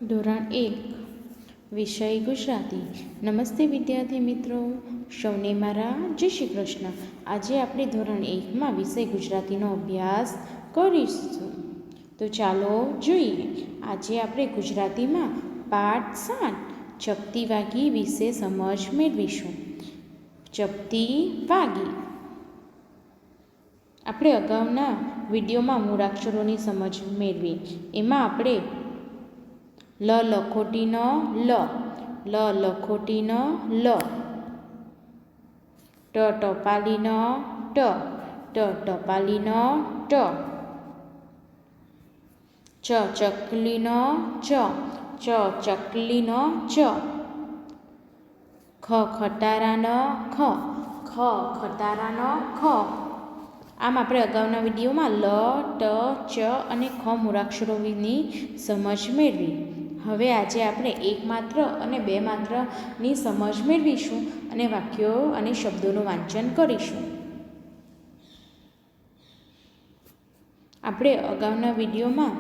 ધોરણ 1 વિષય ગુજરાતી. નમસ્તે વિદ્યાર્થી મિત્રો, સૌને મારા જય શ્રી કૃષ્ણ. આજે આપણે ધોરણ 1માં વિષય ગુજરાતીનો અભ્યાસ કરીશું. તો ચાલો જોઈએ. આજે આપણે ગુજરાતીમાં પાઠ 7 ચપટી વાગી વિશે સમજ મેળવીશું. ચપટી વાગી. આપણે અગાઉના વિડીયોમાં મૂળાક્ષરોની સમજ મેળવી. એમાં આપણે લ લખોટીનો લ, લ લખોટીનો લ, ટ ટપાલીનો ટ, ટ ટપાલીનો ટ, ચ ચકલીનો ચ, ચ ચકલીનો ચ, ખ ખટારાનો ખ, ખ ખટારાનો ખ. આમ આપણે અગાઉના વિડીયોમાં લ, ટ, ચ અને ખ મૂળાક્ષરોની સમજ મેળવી. હવે આજે આપણે એક માત્ર અને બે માત્રની સમજ મેળવીશું અને વાક્યો અને શબ્દોનું વાંચન કરીશું. આપણે અગાઉના વિડીયોમાં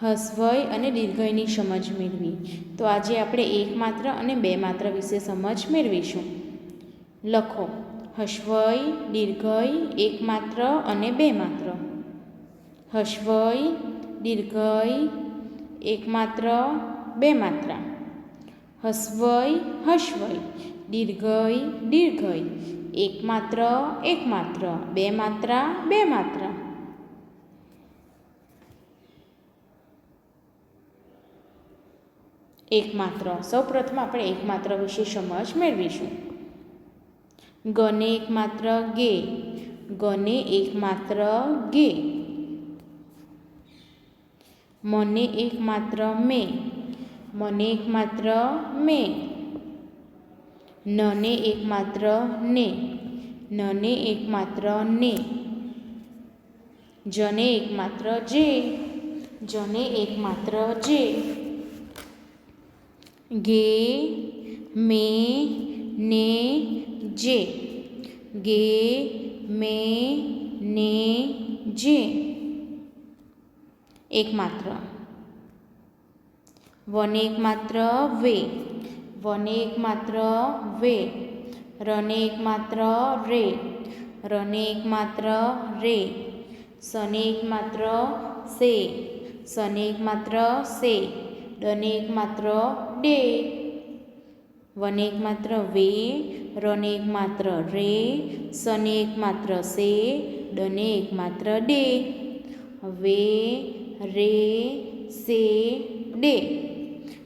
હસ્વઈ અને દીર્ઘઈની સમજ મેળવી. તો આજે આપણે એક માત્ર અને બે માત્ર વિશે સમજ મેળવીશું. લખો હસ્વઈ, દીર્ઘઈ, એક માત્ર અને બે માત્ર. હસ્વઈ, દીર્ઘઈ, એક માત્ર, બે માત્રા. હસ્વઈ, હસ્વઈ, દીર્ઘઈ, દીર્ઘઈ, એક માત્ર, બે માત્રા, બે માત્રા. એક માત્ર. સૌપ્રથમ આપણે એક માત્ર વિશે સમજ મેળવીશું. ગને એક માત્ર ગે, ગને એક માત્ર ગે. મને એક માત્ર મેં, મને એક માત્ર મેં. નને એક માત્ર ને, નને એક માત્ર ને. જને એક માત્ર જે, જને એક માત્ર જે. ગે મે ને જે, ગે મે ને જે. એક માત્ર. વને એક માત્ર વે, વને એક માત્ર વે. રને એક માત્ર રે, રને એક માત્ર રે. સને એક માત્ર સે, સને એક માત્ર સે. ડને એક માત્ર ડે. વને એક માત્ર વે, રને એક માત્ર રે. સને એક માત્ર સે, ડને એક માત્ર ડે. વે રે સે ડે,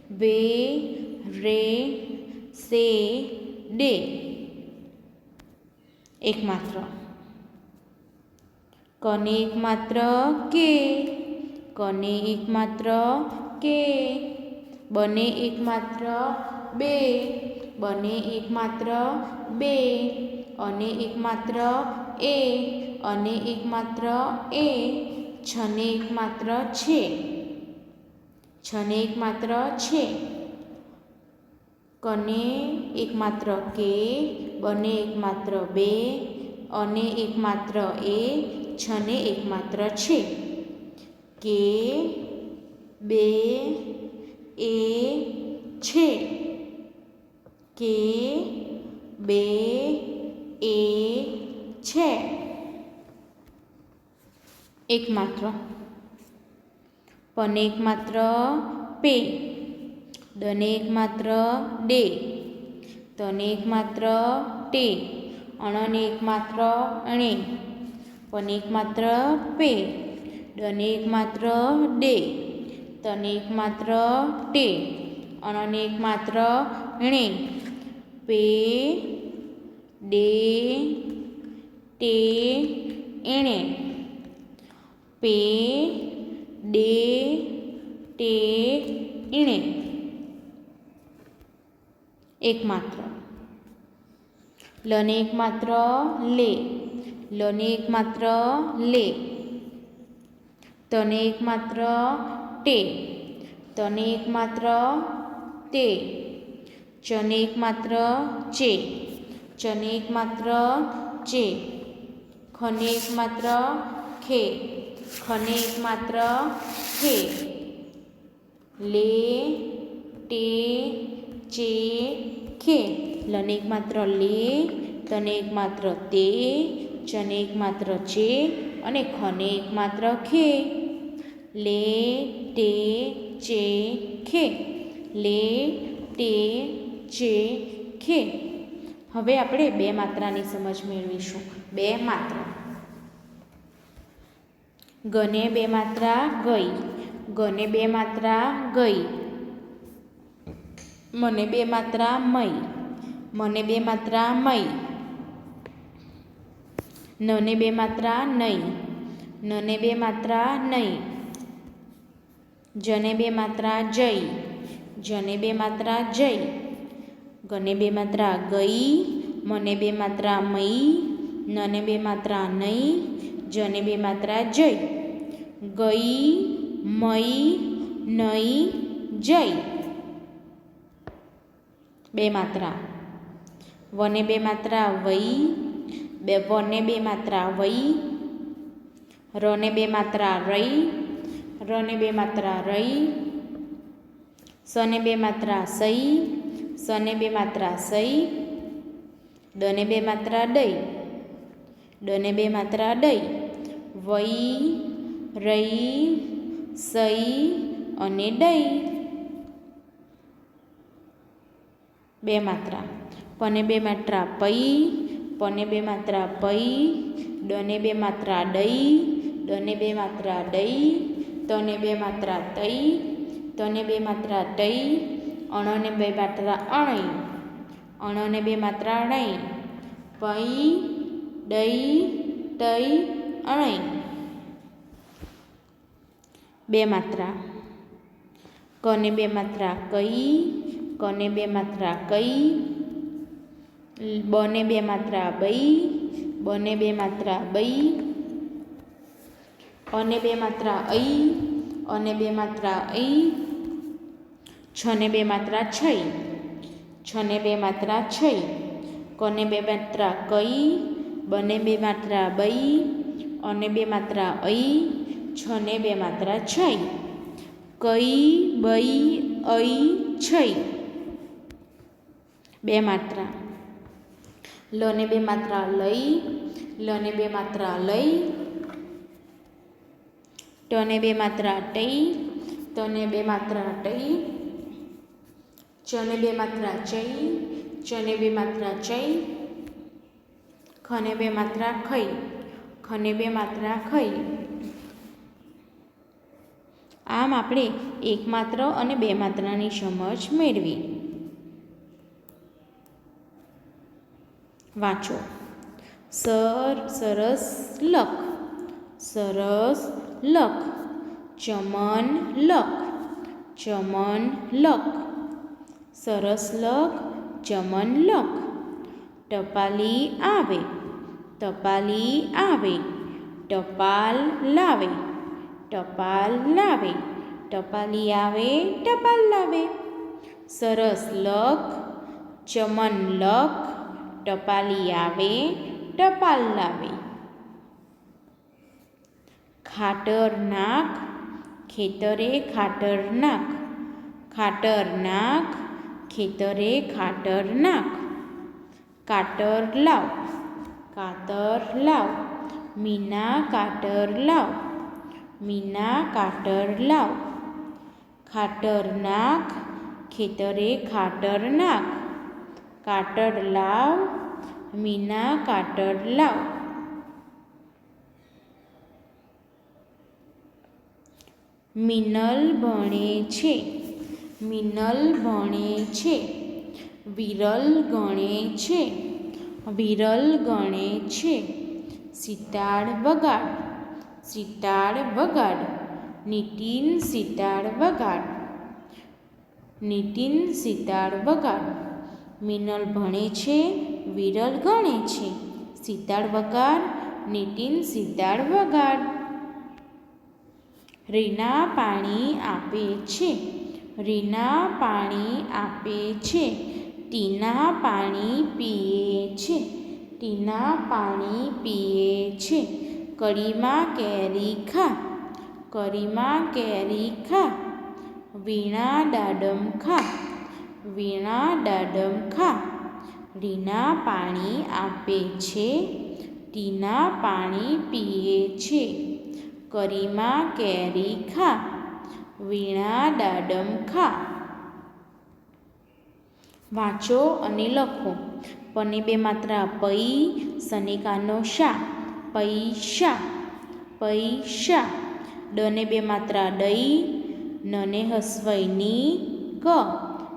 વે રે સે ડે. એક માત્ર. કને એક માત્ર કે, કને એક માત્ર કે. બને એક માત્ર બે, બને એક માત્ર બે. અને એક માત્ર એ, અને એક માત્ર એ. છને એક માત્ર છે, છને એક માત્ર છે. કને એક માત્ર કે, બને એક માત્ર બે. અને એક માત્ર એ, છને એક માત્ર છે. કે બે એ છે, કે બે એ છે. એક માત્ર. પને એક માત્ર પે, દને એક માત્ર ડે. તને એક માત્ર ટે. અણને એક માત્ર અણે. પને એક માત્ર પે, ડને એક માત્ર ડે. તને એક માત્ર ટે. અણને એક માત્ર ણે. પે ડે ટે એણે. પે ડે ટે એણે. એક માત્ર. લને એક માત્ર લે, લને એક માત્ર લે. તને એક માત્ર ટે, તને એક માત્ર તે. ચને એક માત્ર ચે, ચને એક માત્ર ચે. ખને એક માત્ર ખે, ખને એક માત્ર ખે. લે ટે ચે ખે. લને એક માત્ર લે, તને એક માત્ર તે, ચને એક માત્ર ચે અને ખને એક માત્ર ખે. લે ટે ચે ખે. લે ટે ચે ખે. હવે આપણે બે માત્રાની સમજ મેળવીશું. બે માત્રા. ગને બે માત્રા ગઈ, ગને બે માત્રા ગઈ. મને બે માત્રા મઈ, મને બે માત્રા મઈ. નને બે માત્રા નહીં, નને બે માત્રા નહીં. જને બે માત્રા જઈ, જને બે માત્રા જઈ. ગને બે માત્રા ગઈ, મને બે માત્રા મઈ, નને બે માત્રા નહીં, જને બે માત્રા જઈ. ગઈ, મઈ, નહીં, જઈ. બે માત્રા. વને બે માત્રા વઈ, વને બે માત્રા વઈ. રને બે માત્રા રઈ, રને બે માત્રા રઈ. સને બે માત્રા સઈ, સને બે માત્રા સઈ. દને બે માત્રા દઈ, દને બે માત્રા દઈ. વઈ, રઈ, સઈ અને દઈ. બે માત્રા. પને બે માત્રા પઈ, પને બે માત્રા પઈ. દને બે માત્રા દઈ, દને બે માત્રા દઈ. તને બે માત્રા તઈ, તને બે માત્રા તઈ. અણને બે માત્રા અણઈ, અણને બે માત્રા અણઈ. પઈ, દઈ, તઈ, અણઈ. બે માત્રા. કને બે માત્રા કઈ, કને બે માત્રા કઈ. બને બે માત્રા બઈ, બને બે માત્રા બઈ. અને બે માત્રા અઈ, અને બે માત્રા અઈ. છને બે માત્રા છઈ, છને બે માત્રા છઈ. કને બે માત્રા કઈ, બને બે માત્રા બઈ, અને બે માત્રા અઈ. છને બે માત્રા છઈ. કઈ, બઈ, અઈ, છઈ. બે માત્રા. લને બે માત્રા લઈ, લને બે માત્રા લઈ. ટને બે માત્રા ટઈ, તને બે માત્રા ટઈ. ચને બે માત્રા ચઈ, ચને બે માત્રા ચઈ. ખને બે માત્રા ખઈ, ખને બે માત્રા ખઈ. આમ આપણે એક માત્ર અને બે માત્રાની સમજ મેળવી. વાંચો. સરસ લખ, સરસ લખ. ચમન લખ, ચમન લખ. સરસ લખ, ચમન લખ. ટપાલી આવે, ટપાલી આવે. ટપાલ લાવે, ટપાલ લાવે. ટપાલી આવે, ટપાલ લાવે. સરસ લખ, ચમન લખ. ટપાલી આવે, ટપાલ લાવે. ખાટર નાખ, ખેતરે ખાટર નાખ. ખાટર નાખ, ખેતરે ખાટર નાખ. કાટર લાવ, કાતર લાવ. મીના કાટર લાવ, મીના કાટર લાવ. ખાટર નાખ, ખેતરે ખાટર નાખ. કાટર લાવ, મીના કાટર લાવ. મિનલ ભણે છે, મિનલ ભણે છે. વિરલ ગણે છે, વિરલ ગણે છે. સિતાર વગાડ, સિતાર વગાડ. નીતિન સિતાર વગાડ, નીતિન સિતાર વગાડ. મિનલ ભણે છે, વિરલ ગણે છે. સિતાર વગાડ, નીતિન સિતાર વગાડ. રીના પાણી આપે છે, રીના પાણી આપે છે. ટીના પાણી પીએ છે, ટીના પાણી પીએ છે. કરીમાં કેરી ખા, કરીમાં કેરી ખા. વીણા દાડમ ખા, વીણા દાડમ ખા. રીના પાણી આપે છે, ટીના પાણી પીએ છે. કરીમા કેરી ખા, વીણા દાડમ ખા. વાંચો અને લખો. પની બે માત્રા પૈ, સનિકાનો શા, પૈસા, પૈસા. ડને બે માત્રા દઈ, નને હસવઈની ક,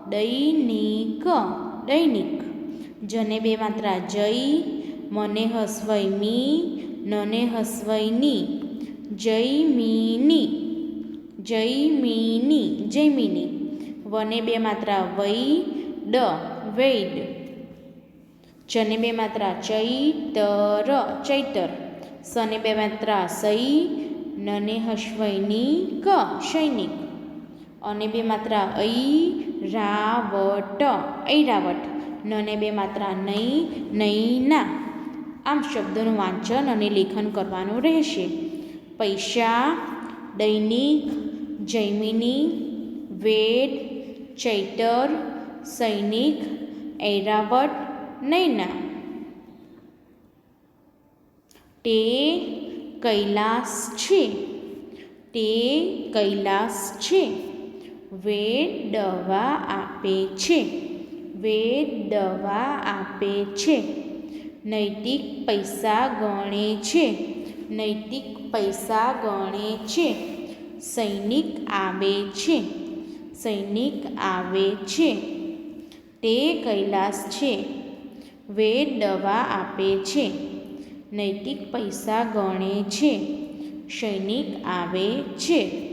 દૈનિક, દૈનિક. જને બે માત્રા જઈ, મને હસવઈ મી, નને હસવઈની, જૈમિની, જૈમિની, જૈમિની. વને બે માત્રા વઈ, ડ, વૈડ. ચને બે માત્રા ચૈતર, ચૈતર. સને બે માત્રા સઈ, નને હસવઈની ક, સૈનિક. અને બે માત્રા ઐરાવટ, ઐરાવટ. નને બે માત્રા નહીં, નૈના. આમ શબ્દોનું વાંચન અને લેખન કરવાનું રહેશે. પૈસા, દૈનિક, જૈમિની, વેદ, ચૈતર, સૈનિક, ઐરાવટ, નૈના. તે કૈલાસ છે, તે કૈલાસ છે. વેદ દવા આપે છે, વેદ દવા આપે છે. નૈતિક પૈસા ગણે છે, નૈતિક પૈસા ગણે છે. સૈનિક આવે છે, સૈનિક આવે છે. તે કૈલાસ છે, વેદ દવા આપે છે. નૈતિક પૈસા ગણે છે, સૈનિક આવે છે.